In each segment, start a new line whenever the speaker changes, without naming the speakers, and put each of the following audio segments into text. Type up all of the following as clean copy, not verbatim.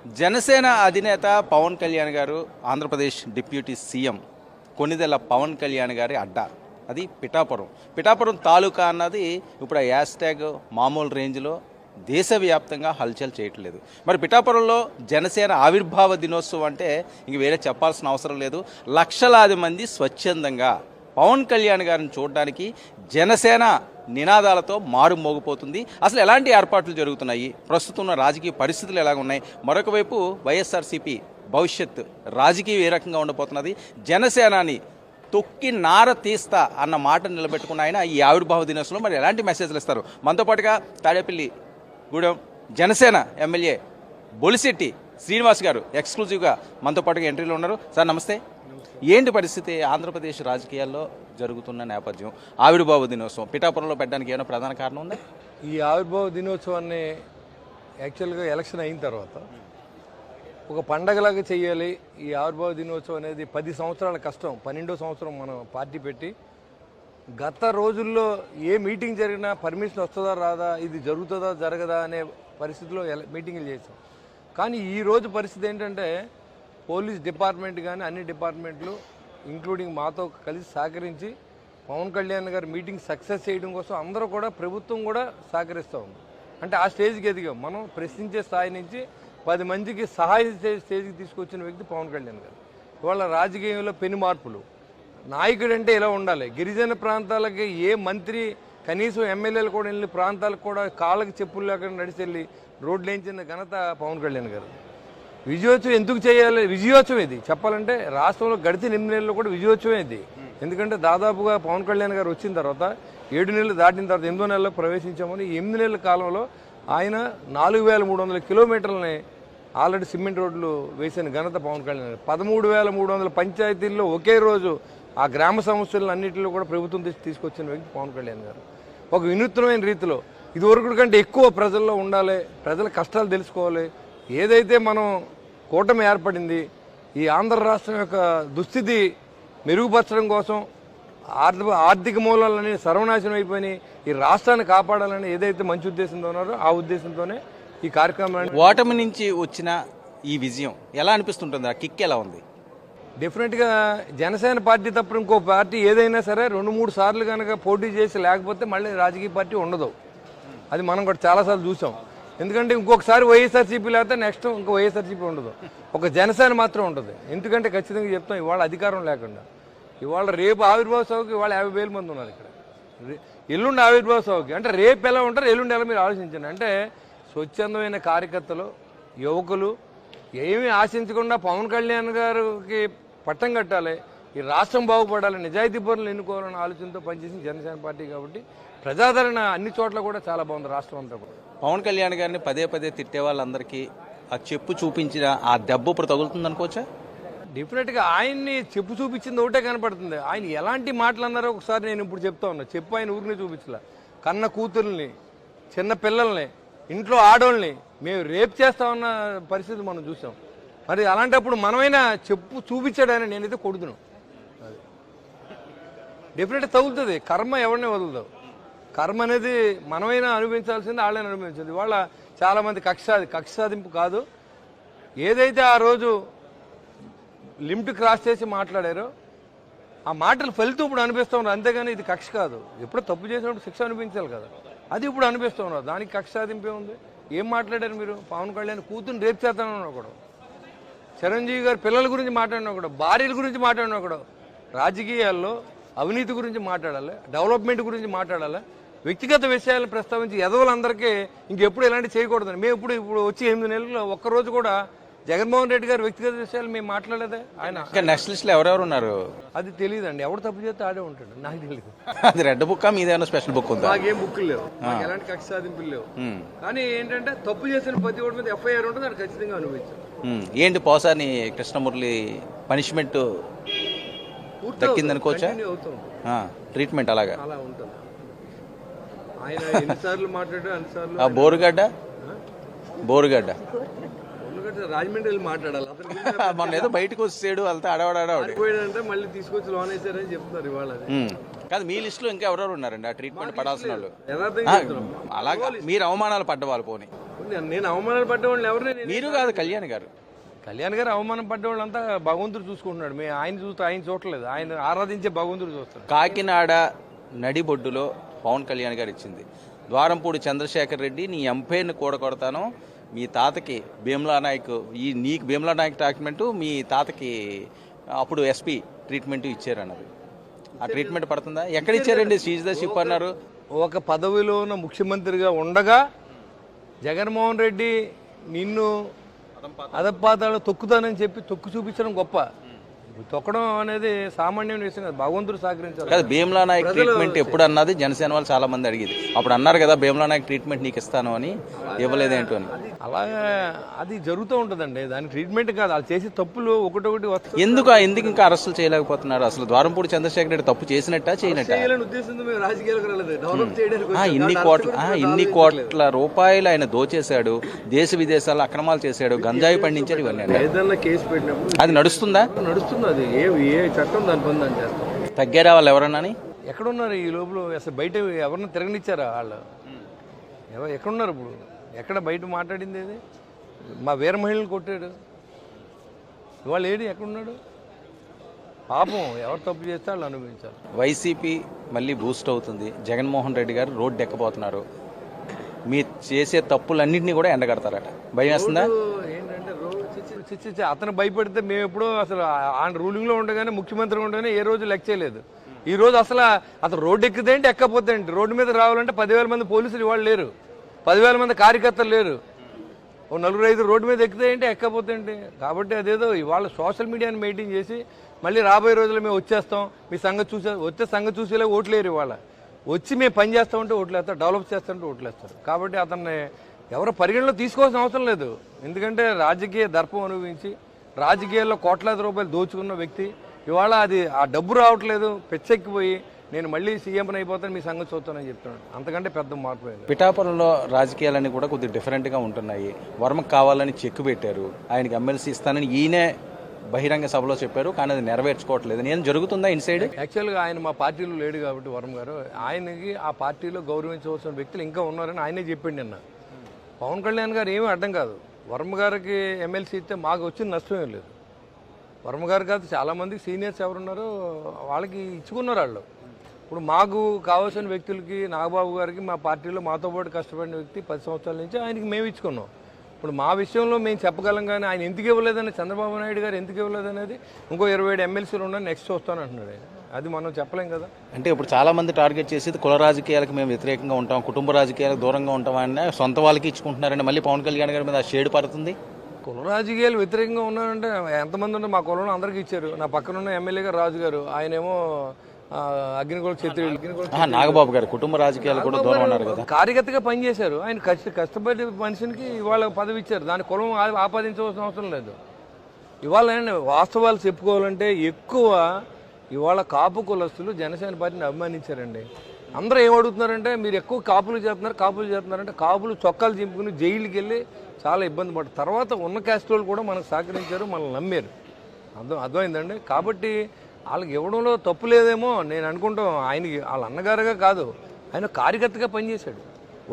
జనసేన అధినేత పవన్ కళ్యాణ్ గారు Andhra Pradesh deputy CM Konidela Pawan Kalyan గారి అడ్డా అది పిఠాపురం తాలూకా అన్నది ఇప్పుడు ఆ హ్యాష్ ట్యాగ్ మామూలు రేంజ్లో దేశవ్యాప్తంగా హల్చల్ చేయట్లేదు. మరి పిఠాపురంలో జనసేన ఆవిర్భావ దినోత్సవం అంటే ఇంక వేరే చెప్పాల్సిన అవసరం లేదు. లక్షలాది మంది స్వచ్ఛందంగా పవన్ కళ్యాణ్ గారిని చూడడానికి జనసేన నినాదాలతో మారుమోగిపోతుంది. అసలు ఎలాంటి ఏర్పాట్లు జరుగుతున్నాయి, ప్రస్తుతం ఉన్న రాజకీయ పరిస్థితులు ఎలాగ ఉన్నాయి, మరొక వైపు వైఎస్ఆర్సీపీ భవిష్యత్ రాజకీయం ఏ రకంగా ఉండబోతున్నది, జనసేనాని తొక్కి నార తీస్తా అన్న మాట నిలబెట్టుకున్న ఆయన ఈ ఆవిర్భావ దినోత్సవంలో మరి ఎలాంటి మెసేజ్లు ఇస్తారు? మనతో పాటుగా తాడేపల్లి గూడెం జనసేన ఎమ్మెల్యే బొలిశెట్టి శ్రీనివాస్ గారు ఎక్స్క్లూజివ్గా మనతో పాటుగా ఎంట్రీలో ఉన్నారు. సార్ నమస్తే. ఏంటి పరిస్థితి ఆంధ్రప్రదేశ్ రాజకీయాల్లో జరుగుతున్న నేపథ్యం? ఆవిర్భావ దినోత్సవం పిఠాపురంలో పెట్టడానికి ఏమైనా ప్రధాన కారణం ఉందా?
ఈ ఆవిర్భావ దినోత్సవాన్ని యాక్చువల్గా ఎలక్షన్ అయిన తర్వాత ఒక పండగలాగా చేయాలి. ఈ ఆవిర్భావ దినోత్సవం అనేది 10 సంవత్సరాల కష్టం, 12వ సంవత్సరం మనం పార్టీ పెట్టి గత రోజుల్లో ఏ మీటింగ్ జరిగినా పర్మిషన్ వస్తుందా రాదా, ఇది జరుగుతుందా జరగదా అనే పరిస్థితిలో మీటింగ్లు చేసాం. కానీ ఈరోజు పరిస్థితి ఏంటంటే పోలీస్ డిపార్ట్మెంట్ కానీ అన్ని డిపార్ట్మెంట్లు ఇంక్లూడింగ్ మాతో కలిసి సహకరించి పవన్ కళ్యాణ్ గారి మీటింగ్ సక్సెస్ చేయడం కోసం అందరూ కూడా ప్రభుత్వం కూడా సహకరిస్తూ ఉంది. అంటే ఆ స్టేజ్కి ఎదిగాం మనం. ప్రశ్నించే స్థాయి నుంచి 10 మందికి సహాయ స్టేజ్కి తీసుకొచ్చిన వ్యక్తి పవన్ కళ్యాణ్ గారు. ఇవాళ రాజకీయంలో పెను మార్పులు. నాయకుడు అంటే ఇలా ఉండాలి. గిరిజన ప్రాంతాలకి ఏ మంత్రి కనీసం ఎమ్మెల్యేలు కూడా వెళ్ళి ప్రాంతాలకు కూడా కాళ్ళకి చెప్పులు లేకుండా నడిచి వెళ్ళి రోడ్లు వేయించిన ఘనత పవన్ కళ్యాణ్ గారు. విజయోత్సవం ఎందుకు చేయాలి? విజయోత్సవం ఇది చెప్పాలంటే రాష్ట్రంలో గడిచిన 8 నెలల్లో కూడా విజయోత్సవం ఇది. ఎందుకంటే దాదాపుగా పవన్ కళ్యాణ్ గారు వచ్చిన తర్వాత 7 నెలలు దాటిన తర్వాత 8వ నెలలో ప్రవేశించామని. ఈ 8 నెలల కాలంలో ఆయన 4300 కిలోమీటర్లని ఆల్రెడీ సిమెంట్ రోడ్లు వేసిన ఘనత పవన్ కళ్యాణ్ గారు. 13,300 పంచాయతీల్లో ఒకే రోజు ఆ గ్రామ సమస్యలను అన్నింటిలో కూడా ప్రభుత్వం తీసుకొచ్చిన వ్యక్తి పవన్ కళ్యాణ్ గారు. ఒక వినూత్నమైన రీతిలో ఇదివరకు కంటే ఎక్కువ ప్రజల్లో ఉండాలి, ప్రజల కష్టాలు తెలుసుకోవాలి. ఏదైతే మనం కూటమి ఏర్పడింది, ఈ ఆంధ్ర రాష్ట్రం యొక్క దుస్థితి మెరుగుపరచడం కోసం ఆర్థిక మూలాలని సర్వనాశనం అయిపోయినాయి, ఈ రాష్ట్రాన్ని కాపాడాలని ఏదైతే మంచి ఉద్దేశంతో ఉన్నారో ఆ ఉద్దేశంతోనే ఈ కార్యక్రమాన్ని.
ఓటమి నుంచి వచ్చిన ఈ విజయం ఎలా అనిపిస్తుంటుంది? ఆ కిక్ ఎలా ఉంది?
డెఫినెట్గా జనసేన పార్టీ తప్ప ఇంకో పార్టీ ఏదైనా సరే 2-3 సార్లు కనుక పోటీ చేసి లేకపోతే మళ్ళీ రాజకీయ పార్టీ ఉండదు. అది మనం కూడా చాలాసార్లు చూసాం. ఎందుకంటే ఇంకొకసారి వైఎస్ఆర్సీపీ లేకపోతే నెక్స్ట్ ఇంకో వైఎస్ఆర్సీపీ ఉండదు, ఒక జనసేన మాత్రం ఉంటుంది. ఎందుకంటే ఖచ్చితంగా చెప్తాం, ఇవాళ అధికారం లేకుండా ఇవాళ రేపు ఆవిర్భావ సభకి ఇవాళ 50,000 మంది ఉన్నారు ఇక్కడ. ఎల్లుండి ఆవిర్భావ సభకి అంటే రేపు ఎలా ఉంటారు, ఎల్లుండి ఎలా మీరు ఆలోచించండి. అంటే స్వచ్ఛందమైన కార్యకర్తలు, యువకులు ఏమీ ఆశించకుండా పవన్ కళ్యాణ్ గారికి పట్టం కట్టాలి, ఈ రాష్ట్రం బాగుపడాలి, నిజాయితీ పనులు ఎన్నుకోవాలన్న ఆలోచనతో పనిచేసిన జనసేన పార్టీ కాబట్టి ప్రజాదరణ అన్ని చోట్ల కూడా చాలా బాగుంది రాష్ట్రం అంతా కూడా.
పవన్ కళ్యాణ్ గారిని పదే తిట్టే వాళ్ళందరికీ ఆ చెప్పు చూపించిన ఆ దెబ్బ ఇప్పుడు తగులుతుంది అనుకోవచ్చా?
డెఫినెట్గా ఆయన్ని చెప్పు చూపించింది ఒకటే కనపడుతుంది. ఆయన ఎలాంటి మాటలు అన్నారో ఒకసారి నేను ఇప్పుడు చెప్తా ఉన్నా. చెప్పు ఆయన ఊరిని చూపించలే. కన్న కూతుర్ని, చిన్న పిల్లల్ని, ఇంట్లో ఆడవాళ్ళని మేము రేప్ చేస్తామన్న పరిస్థితి మనం చూసాం. మరి అలాంటప్పుడు మనమైనా చెప్పు చూపించాడని నేనైతే కొడుతున్నాను. అది డెఫినెట్గా తగులుతుంది. కర్మ ఎవరిని వదలదు. కర్మ అనేది మనమైనా అనుభవించాల్సింది, వాళ్ళని అనుభవించింది. ఇవాళ చాలామంది కక్ష సాధింపు కాదు, ఏదైతే ఆ రోజు లిమిట్ క్రాస్ చేసి మాట్లాడారో ఆ మాటలు ఫలితం ఇప్పుడు అనిపిస్తూ ఉన్నారు. అంతేగాని ఇది కక్ష కాదు. ఎప్పుడో తప్పు చేసినప్పుడు శిక్ష అనిపించాలి కదా, అది ఇప్పుడు అనిపిస్తూ ఉన్నారు. దానికి కక్ష సాధింపే ఉంది. ఏం మాట్లాడారు మీరు? పవన్ కళ్యాణ్ కూతురు రేపు చేస్తానన్నా కూడా, చిరంజీవి గారి పిల్లల గురించి మాట్లాడినా కూడా, భార్యల గురించి మాట్లాడినా కూడా, రాజకీయాల్లో అవినీతి గురించి మాట్లాడాలి, డెవలప్మెంట్ గురించి మాట్లాడాలి, వ్యక్తిగత విషయాలను ప్రస్తావించి ఎదవలందరికీ ఇంకెప్పుడు ఇలాంటి చేయకూడదని. మేము ఇప్పుడు వచ్చి 8 నెలల్లో ఒక్కరోజు కూడా జగన్మోహన్ రెడ్డి గారు వ్యక్తిగత విషయాలు మేము మాట్లాడేదే. ఆయన
నెక్స్ట్ లిస్ట్ లో ఎవరెవరు ఉన్నారు
అది తెలియదండి. ఎవరు తప్పు చేస్తే ఆడే ఉంటాడు, నాకు తెలియదు.
అది రెడ్ బుక్ మీదేమన్నా స్పెషల్ బుక్ ఉందా?
నాకేం బుక్లు లేవు, ఎలాంటి కక్ష సాధింపులు లేవు. కానీ ఏంటంటే తప్పు చేసిన ప్రతి ఒక్కటి మీద ఎఫ్ఐఆర్ ఉంటుంది, అది ఖచ్చితంగా అనుభవించారు.
ఏంటి పోసాని కృష్ణమురళి పనిష్మెంట్ దక్కిందనుకోవచ్చా? ట్రీట్మెంట్ అలాగా
అలా ఉంటుంది. ఆయన ఎన్నిసార్లు మాట్లాడారు అన్నిసార్లు.
బోరుగడ్డ
రాజమండ్రి వెళ్ళి మాట్లాడాలి.
మొన్న ఏదో బయటకు వచ్చాడు, వెళ్తే
అడవాడంటే మళ్ళీ తీసుకొచ్చి లోన్ వేసారని చెప్తున్నారు ఇవాళ.
కాదు, మీ లిస్ట్ లో ఇంకా ఎవరెవరు ఉన్నారండి ఆ ట్రీట్మెంట్ పడాల్సిన వాళ్ళు?
యథార్థంగా
అలాగా మీరు అవమానాలు పడ్డ వాళ్ళు పోనీ
నేను అవమానాలు పడ్డవాళ్ళు ఎవరిని
మీరు కాదు, కళ్యాణ్ గారు.
కళ్యాణ్ గారు అవమానం పడ్డవాళ్ళంతా భగవంతుడు చూసుకుంటున్నాడు. మేము ఆయన చూడట్లేదు, ఆయన ఆరాధించే భగవంతుడు చూస్తున్నాడు.
కాకినాడ నడిబొడ్డులో పవన్ కళ్యాణ్ గారు ఇచ్చింది. ద్వారంపూడి చంద్రశేఖర్ రెడ్డి నీ ఎంపైర్ని కూడగొడతాను, మీ తాతకి భీమ్లా నాయక్, నీకు భీమ్లా నాయక్ డాక్యుమెంటు మీ తాతకి అప్పుడు ఎస్పీ ట్రీట్మెంట్ ఇచ్చారన్నది. ఆ ట్రీట్మెంట్ పడుతుందా? ఎక్కడ ఇచ్చారండి? సీజ్ ద షిప్ అన్నారు.
ఒక పదవిలో ఉన్న ముఖ్యమంత్రిగా ఉండగా జగన్మోహన్ రెడ్డి నిన్ను అదపాతాలు తొక్కుతానని చెప్పి తొక్కు చూపించడం గొప్ప. తొక్కడం అనేది సామాన్యమైన విషయం కాదు, భగవంతుడు సహకరించాలి
కదా. భీమ్లా నాయక్ ట్రీట్మెంట్ ఎప్పుడు అన్నది జనసేన వాళ్ళు చాలా మంది అడిగేది. అప్పుడు అన్నారు కదా భీమ్లా నాయక్ ట్రీట్మెంట్ నీకు ఇస్తాను అని, ఇవ్వలేదేంటో అని.
అలాగే అది జరుగుతూ ఉంటుందండి, దాని ట్రీట్మెంట్ కాదు, వాళ్ళు చేసే తప్పులు ఒకటొకటి వస్తాయి.
ఎందుకు ఇంకా అరెస్టులు చేయలేకపోతున్నారు? అసలు ద్వారంపూడి చంద్రశేఖర్ రెడ్డి తప్పు చేసినట్టా చేయనట్టా? ఇన్ని కోట్ల రూపాయలు ఆయన దోచేశాడు, దేశ విదేశాల్లో అక్రమాలు చేశాడు, గంజాయి పండించాడు, ఇవన్నీ
ఏదైనా కేసు పెట్టినప్పుడు
అది నడుస్తుందా?
నడుస్తుంది. అది ఏ చట్టం దాని పని దాన్ని చేస్తాం.
తగ్గారా వాళ్ళు ఎవరన్నా?
ఎక్కడున్నారు ఈ లోపల? అసలు బయట ఎవరన్నా తిరగనిచ్చారా వాళ్ళు? ఎక్కడున్నారు ఇప్పుడు? ఎక్కడ బయట మాట్లాడింది ఏది? మా వీర మహిళలు కొట్టాడు, ఇవాళ ఏది ఎక్కడున్నాడు? పాపం ఎవరు తప్పు చేస్తే వాళ్ళు అనుభవించాలి.
వైసీపీ మళ్ళీ బూస్ట్ అవుతుంది, జగన్మోహన్ రెడ్డి గారు రోడ్డు ఎక్కబోతున్నారు, మీ చేసే తప్పులన్నింటినీ కూడా ఎండగడతారట. భయం వేస్తుందా?
అతను భయపడితే మేము ఎప్పుడో అసలు ఆయన రూలింగ్లో ఉండగానే, ముఖ్యమంత్రిగా ఉండగానే ఏ రోజు లెక్క చేయలేదు. ఈ రోజు అసలు అతను రోడ్డు ఎక్కితేంటి ఎక్కపోతే ఏంటి? రోడ్డు మీద రావాలంటే 10,000 మంది పోలీసులు ఇవాళ లేరు, 10,000 మంది కార్యకర్తలు లేరు, ఓ 4-5 రోడ్డు మీద ఎక్కితే ఏంటి ఎక్కపోతే ఏంటి? కాబట్టి అదేదో ఇవాళ సోషల్ మీడియాని మెయింటైన్ చేసి మళ్ళీ రాబోయే రోజుల్లో మేము వచ్చేస్తాం, మీ సంగతి వచ్చే సంగతి చూసేలా ఓట్లేరు. ఇవాళ వచ్చి మేము పని చేస్తామంటే ఓట్లేస్తారు, డెవలప్ చేస్తామంటే ఓట్లేస్తారు. కాబట్టి అతన్ని ఎవరు పరిగణలో తీసుకోవాల్సిన అవసరం లేదు. ఎందుకంటే రాజకీయ దర్పం అనుభవించి రాజకీయాల్లో కోట్లాది రూపాయలు దోచుకున్న వ్యక్తి ఇవాళ అది ఆ డబ్బు రావట్లేదు, పెచ్చెక్కిపోయి నేను మళ్ళీ సీఎంని అయిపోతాను, మీ సంగతి చూస్తానని చెప్తున్నాడు. అంతకంటే పెద్ద మార్పు అయింది.
పిఠాపురంలో రాజకీయాలన్నీ కూడా కొద్దిగా డిఫరెంట్గా ఉంటున్నాయి. వర్మకు కావాలని చెక్కు పెట్టారు, ఆయనకి ఎమ్మెల్సీ ఇస్తానని ఈయనే బహిరంగ సభలో చెప్పారు, కానీ అది నెరవేర్చుకోవట్లేదు. నేను జరుగుతుందా ఇన్సైడ్?
యాక్చువల్గా ఆయన మా పార్టీలో లేడు కాబట్టి వర్మ గారు, ఆయనకి ఆ పార్టీలో గౌరవించవలసిన వ్యక్తులు ఇంకా ఉన్నారని ఆయనే చెప్పిండి నిన్న. పవన్ కళ్యాణ్ గారు ఏమీ అడ్డం కాదు, వర్మ గారికి ఎమ్మెల్సీ ఇస్తే మాకు వచ్చిన నష్టం ఏం లేదు. వర్మ గారు కాదు, చాలామంది సీనియర్స్ ఎవరున్నారో వాళ్ళకి ఇచ్చుకున్నారు వాళ్ళు. ఇప్పుడు మాకు కావాల్సిన వ్యక్తులకి, నాగబాబు గారికి మా పార్టీలో మాతో పాటు కష్టపడిన వ్యక్తి 10 సంవత్సరాల నుంచి ఆయనకి మేము ఇచ్చుకున్నాం. ఇప్పుడు మా విషయంలో మేము చెప్పగలం, కానీ ఆయన ఎందుకు ఇవ్వలేదని, చంద్రబాబు నాయుడు గారు ఎందుకు ఇవ్వలేదనేది ఇంకో 27 ఎమ్మెల్సీలు ఉన్నాయి, నెక్స్ట్ వస్తాను అంటున్నాడు ఆయన. అది మనం చెప్పలేం కదా.
అంటే ఇప్పుడు చాలా మంది టార్గెట్ చేసేది కుల రాజకీయాలకు మేము వ్యతిరేకంగా ఉంటాం, కుటుంబ రాజకీయాలకు దూరంగా ఉంటాం అని సొంత వాళ్ళకి ఇచ్చుకుంటున్నారండి. మళ్ళీ పవన్ కళ్యాణ్ గారి మీద ఆ షేడ్ పడుతుంది.
కుల రాజకీయాలు వ్యతిరేకంగా ఉన్నారంటే ఎంతమంది ఉన్నారు? మా కులంలో అందరికీ ఇచ్చారు. నా పక్కన ఉన్న ఎమ్మెల్యే గారు రాజు గారు, ఆయనేమో అగ్నిగోళ క్షత్రియులు.
నాగబాబు గారు కుటుంబ రాజకీయాలు కూడా దూరం ఉన్నారు కదా.
కార్యకర్తగా పనిచేశారు ఆయన, కష్టపడి మనిషికి ఇవాళ పదవి ఇచ్చారు, దాని కులం ఆపాదించవలసిన అవసరం లేదు. ఇవాళ వాస్తవాలు చెప్పుకోవాలంటే ఎక్కువ ఇవాళ కాపు కులస్తులు జనసేన పార్టీని అభిమానించారండి. అందరూ ఏమడుగుతున్నారంటే మీరు ఎక్కువ కాపులు చేస్తున్నారంటే కాపులు చొక్కాలు చింపుకుని జైలుకి వెళ్ళి చాలా ఇబ్బంది పడ్డారు. తర్వాత ఉన్న క్యాస్ట్ వాళ్ళు కూడా మనకు సహకరించారు, మనల్ని నమ్మారు. అర్థమైందండి. కాబట్టి వాళ్ళకి ఇవ్వడంలో తప్పు లేదేమో నేను అనుకుంటాం. ఆయనకి వాళ్ళ అన్నగారుగా కాదు, ఆయన కార్యకర్తగా పనిచేశాడు.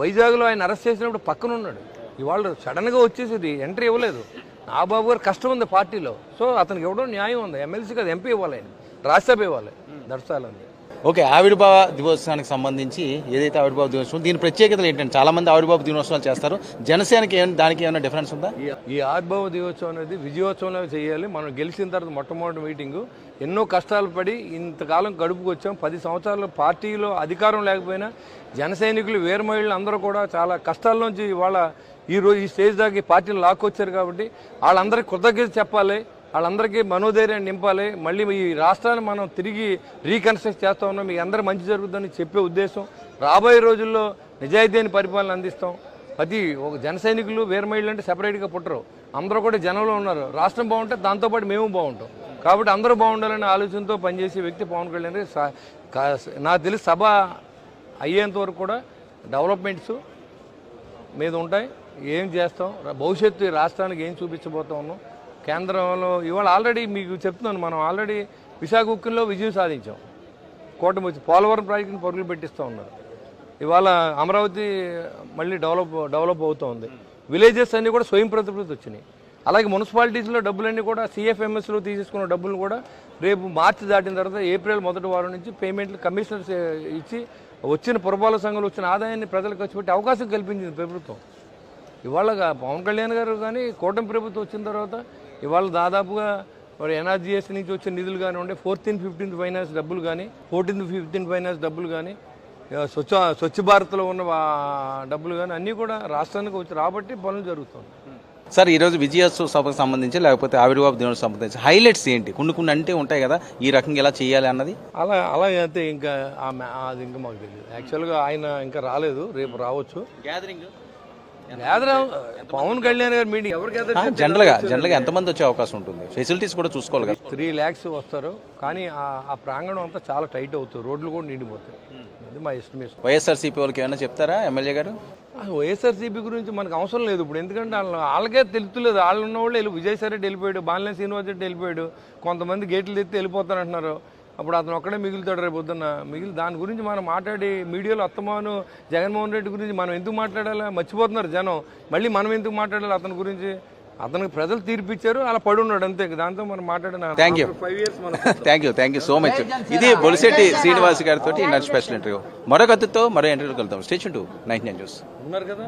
వైజాగ్లో ఆయన అరెస్ట్ చేసినప్పుడు పక్కన ఉన్నాడు. ఇవాళ సడన్గా వచ్చేసేది ఎంట్రీ ఇవ్వలేదు. నాగబాబు గారు కష్టం ఉంది పార్టీలో, సో అతనికి ఇవ్వడం న్యాయం ఉంది. ఎమ్మెల్సీ కాదు, ఎంపీ ఇవ్వాలి, ఆయన రాజ్యసభ ఇవ్వాలి, దర్శాలని.
ఓకే, ఆవిర్భావ దినోత్సవానికి సంబంధించి ఏదైతే ఆవిర్భావ దినోత్సవం, దీని ప్రత్యేకతలు ఏంటంటే చాలా మంది ఆవిర్భావ దినోత్సవాలు చేస్తారు, జనసేనకి దానికి ఏమైనా డిఫరెన్స్ ఉందా?
ఈ ఆవిర్భావ దినోత్సవం అనేది విజయోత్సవంలో చేయాలి. మనం గెలిచిన తర్వాత మొట్టమొదటి మీటింగు ఎన్నో కష్టాలు పడి ఇంతకాలం గడుపుకొచ్చాం. 10 సంవత్సరాలు పార్టీలో అధికారం లేకపోయినా జన సైనికులు, వీర మహిళలు అందరూ కూడా చాలా కష్టాల్లోంచి ఇవాళ ఈ స్టేజ్ దాకా పార్టీలు లాక్కొచ్చారు. కాబట్టి వాళ్ళందరికీ కృతజ్ఞత చెప్పాలి, వాళ్ళందరికీ మనోధైర్యాన్ని నింపాలి. మళ్ళీ ఈ రాష్ట్రాన్ని మనం తిరిగి రీకన్స్ట్రక్ట్ చేస్తూ ఉన్నాం, మీకు అందరూ మంచి జరుగుతుందని చెప్పే ఉద్దేశం. రాబోయే రోజుల్లో నిజాయితీ అయిన పరిపాలన అందిస్తాం. ఒక జన సైనికులు, వీర మహిళలు అంటే సెపరేట్గా పుట్టరు, అందరూ కూడా జనంలో ఉన్నారు. రాష్ట్రం బాగుంటే దాంతోపాటు మేము బాగుంటాం. కాబట్టి అందరూ బాగుండాలనే ఆలోచనతో పనిచేసే వ్యక్తి పవన్ కళ్యాణ్. నాకు తెలిసి సభ అయ్యేంత వరకు కూడా డెవలప్మెంట్స్ మీద ఉంటాయి. ఏం చేస్తాం, భవిష్యత్తు ఈ రాష్ట్రానికి ఏం చూపించబోతా ఉన్నాం. కేంద్రంలో ఇవాళ ఆల్రెడీ మీకు చెప్తున్నాను, మనం ఆల్రెడీ విశాఖ ఉక్కులో విజయం సాధించాం. కూటమి వచ్చి పోలవరం ప్రాజెక్టుని పరుగులు పెట్టిస్తూ ఉన్నారు. ఇవాళ అమరావతి మళ్ళీ డెవలప్ అవుతూ ఉంది. విలేజెస్ అన్నీ కూడా స్వయం ప్రతిపత్తి వచ్చినాయి. అలాగే మున్సిపాలిటీస్లో డబ్బులన్నీ కూడా సిఎఫ్ఎంఎస్లో తీసేసుకున్న డబ్బులు కూడా రేపు మార్చి దాటిన తర్వాత ఏప్రిల్ మొదటి వారం నుంచి పేమెంట్లు కమిషనర్స్ ఇచ్చి వచ్చిన పురపాలక సంఘాలు వచ్చిన ఆదాయాన్ని ప్రజలకు ఖర్చు పెట్టే అవకాశం కల్పించింది ప్రభుత్వం. ఇవాళ పవన్ కళ్యాణ్ గారు కానీ కూటమి ప్రభుత్వం వచ్చిన తర్వాత ఇవాళ దాదాపుగా మరి ఎన్ఆర్జీఎస్ నుంచి వచ్చిన నిధులు కానివ్వండి, 14th, 15th ఫైనాన్స్ డబ్బులు కానీ, 14th, 15th ఫైనాన్స్ డబ్బులు కానీ, స్వచ్ఛ భారత్లో ఉన్న డబ్బులు కానీ అన్నీ కూడా రాష్ట్రానికి వచ్చి రాబట్టి పనులు జరుగుతుంది.
సార్ ఈరోజు విజయోత్సవ సభకు సంబంధించి లేకపోతే ఆవిర్భావ దినోత్సవం సంబంధించి హైలైట్స్ ఏంటి? కొన్ని అంటే ఉంటాయి కదా, ఈ రకంగా ఎలా చేయాలి అన్నది.
అలాగైతే ఇంకా అది ఇంకా మాకు తెలియదు. యాక్చువల్గా ఆయన ఇంకా రాలేదు, రేపు రావచ్చు.
గ్యాదరింగ్
పవన్ కళ్యాణ్ గారు మీటింగ్ ఎవరికి
జనరల్గా ఎంతమంది వచ్చే అవకాశం ఉంటుంది? ఫెసిలిటీస్ కూడా చూసుకోవాలి కదా.
3 lakhs వస్తారు, కానీ ఆ ప్రాంగణం అంతా చాలా టైట్ అవుతుంది, రోడ్లు కూడా నిండిపోతాయి. అది మా ఎస్టిమేషన్.
వైఎస్ఆర్సీపీ వాళ్ళకి ఏమైనా చెప్తారా ఎమ్మెల్యే గారు?
వైఎస్ఆర్సీపీ గురించి మనకు అవసరం లేదు ఇప్పుడు, ఎందుకంటే వాళ్ళకే తెలుస్తలేదు. వాళ్ళు ఉన్న వాళ్ళు విజయసాయి రెడ్డి వెళ్ళిపోయాడు, బాలినేని శ్రీనివాస్ రెడ్డి వెళ్ళిపోయాడు, కొంతమంది గేట్లు తెత్తి వెళ్ళిపోతారంటున్నారు. అప్పుడు అతను ఒక్కడే మిగులుతాడు రేపు పొద్దున్న. దాని గురించి మనం మాట్లాడి మీడియాలో అత్తమాను జగన్మోహన్ రెడ్డి గురించి మనం ఎందుకు మాట్లాడాలి? మర్చిపోతున్నారు జనం. మళ్ళీ మనం ఎందుకు మాట్లాడాలి అతని గురించి? అతనికి ప్రజలు తీర్పిచ్చారు, అలా పడి ఉన్నాడు అంతే. దాంతో మనం మాట్లాడిన
థ్యాంక్ యూ సో మచ్. ఇది బొలిశెట్టి శ్రీనివాస్ గారితో స్పెషల్ ఇంటర్వ్యూ. మరొక అతిథితో మరో ఇంటర్వ్యూ కలుద్దాం. స్టేషన్ 2 99 న్యూస్
ఉన్నారు కదా.